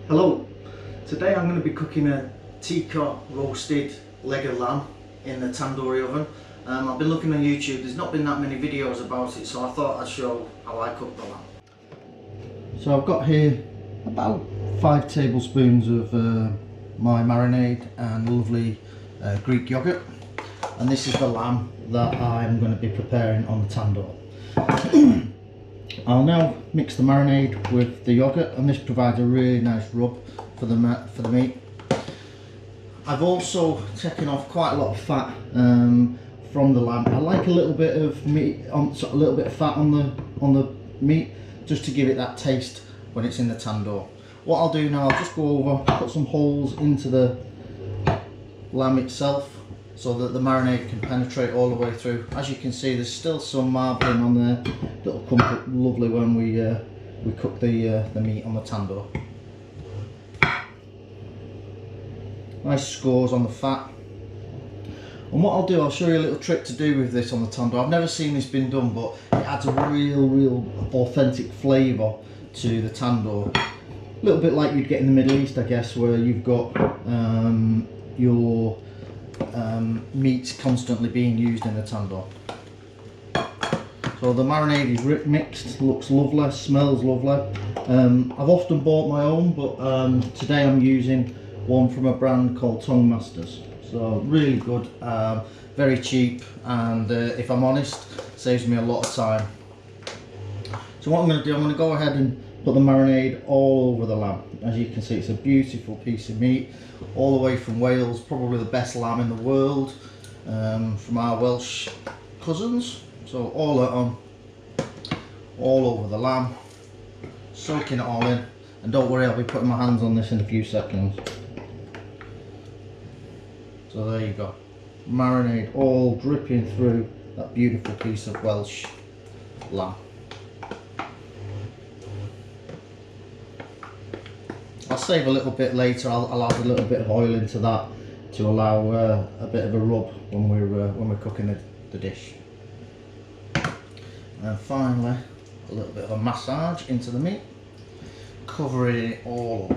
Hello, today I'm going to be cooking a Tikka roasted leg of lamb in the tandoori oven. I've been looking on YouTube, there's not been that many videos about it, so I thought I'd show how I cook the lamb. So I've got here about 5 tablespoons of my marinade and lovely Greek yogurt, and this is the lamb that I'm going to be preparing on the tandoor. I'll now mix the marinade with the yogurt, and this provides a really nice rub for the meat. I've also taken off quite a lot of fat from the lamb. I like a little bit of meat, a little bit of fat on the meat, just to give it that taste when it's in the tandoor. What I'll do now, I'll just go over, put some holes into the lamb itself, so that the marinade can penetrate all the way through. As you can see, there's still some marbling on there that'll come up lovely when we cook the meat on the tandoor. Nice scores on the fat. And what I'll do, I'll show you a little trick to do with this on the tandoor. I've never seen this been done, but it adds a real authentic flavour to the tandoor. A little bit like you'd get in the Middle East, I guess, where you've got your meat constantly being used in the tandoor. So the marinade is mixed, looks lovely, smells lovely. I've often bought my own, but today I'm using one from a brand called Tongue Masters. So really good, very cheap, and if I'm honest, saves me a lot of time. So what I'm going to do, I'm going to go ahead and put the marinade all over the lamb. As you can see, it's a beautiful piece of meat, all the way from Wales, probably the best lamb in the world, from our Welsh cousins. So all that on, all over the lamb, soaking it all in. And don't worry, I'll be putting my hands on this in a few seconds. So there you go, marinade all dripping through that beautiful piece of Welsh lamb. I'll save a little bit later. I'll add a little bit of oil into that to allow a bit of a rub when we're cooking the dish. And finally, a little bit of a massage into the meat, covering it all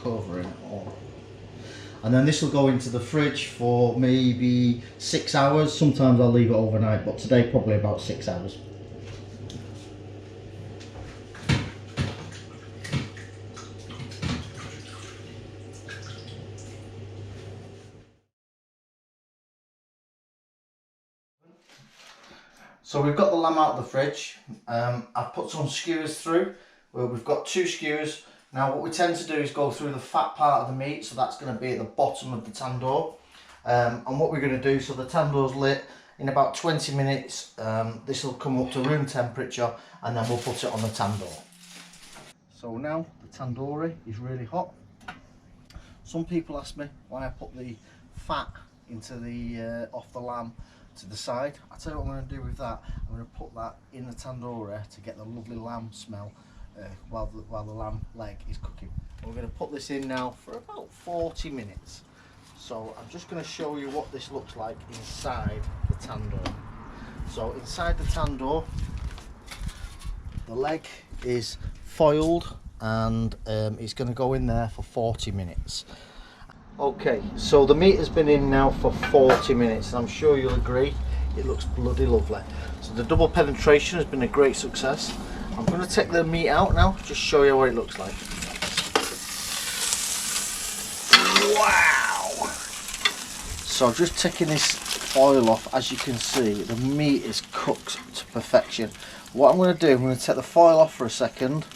over. And then this will go into the fridge for maybe 6 hours. Sometimes I'll leave it overnight, but today probably about 6 hours. So we've got the lamb out of the fridge. I've put some skewers through. Well, we've got 2 skewers. Now what we tend to do is go through the fat part of the meat, so that's going to be at the bottom of the tandoor. And what we're going to do, so the tandoor's lit, in about 20 minutes this will come up to room temperature, and then we'll put it on the tandoor. So now the tandoori is really hot. Some people ask me why I put the fat into the off the lamb to the side. I'll tell you what I'm going to do with that. I'm going to put that in the tandoori to get the lovely lamb smell while the lamb leg is cooking. And we're going to put this in now for about 40 minutes. So I'm just going to show you what this looks like inside the tandoor. So inside the tandoor, the leg is foiled, and it's going to go in there for 40 minutes. Okay, so the meat has been in now for 40 minutes, and I'm sure you'll agree it looks bloody lovely. So the double penetration has been a great success. I'm going to take the meat out now, just show you what it looks like. Wow! So just taking this foil off, as you can see, the meat is cooked to perfection. What I'm going to do, I'm going to take the foil off for a second,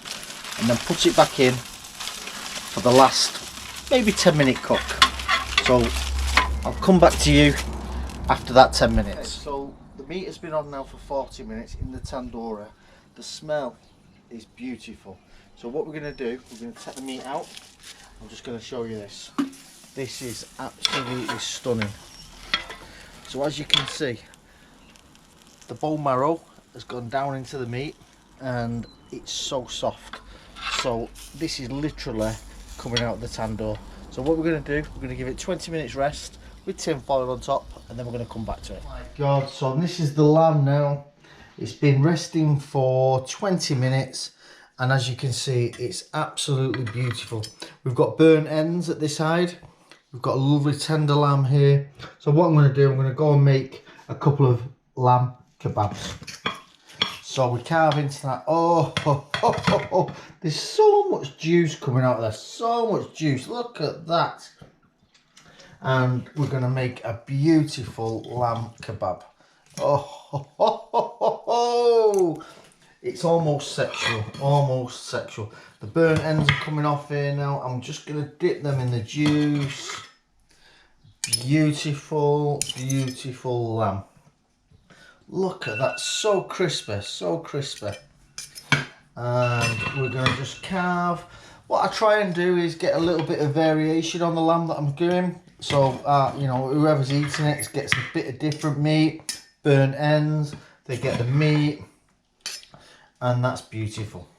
and then put it back in for the last maybe 10-minute cook. So I'll come back to you after that 10 minutes. Okay, so the meat has been on now for 40 minutes in the tandoori. The smell is beautiful. So what we're going to do, we're going to take the meat out. I'm just going to show you this. This is absolutely stunning. So as you can see, the bone marrow has gone down into the meat, and it's so soft. So this is literally coming out of the tandoor. So what we're going to do, we're going to give it 20 minutes rest with tin foil on top, and then we're going to come back to it. Oh my God, so this is the lamb now. It's been resting for 20 minutes, And as you can see, it's absolutely beautiful. We've got burnt ends at this side. We've got a lovely tender lamb here. So what I'm going to do, I'm going to go and make a couple of lamb kebabs. So we carve into that. Oh, there's so much juice coming out of there. So much juice. Look at that. And we're going to make a beautiful lamb kebab. Oh, it's almost sexual. Almost sexual. The burnt ends are coming off here now. I'm just going to dip them in the juice. Beautiful, beautiful lamb. Look at that, so crispy, so crispy. And we're going to just carve. What I try and do is get a little bit of variation on the lamb that I'm doing. So, you know, whoever's eating it gets a bit of different meat, burnt ends, they get the meat, and that's beautiful.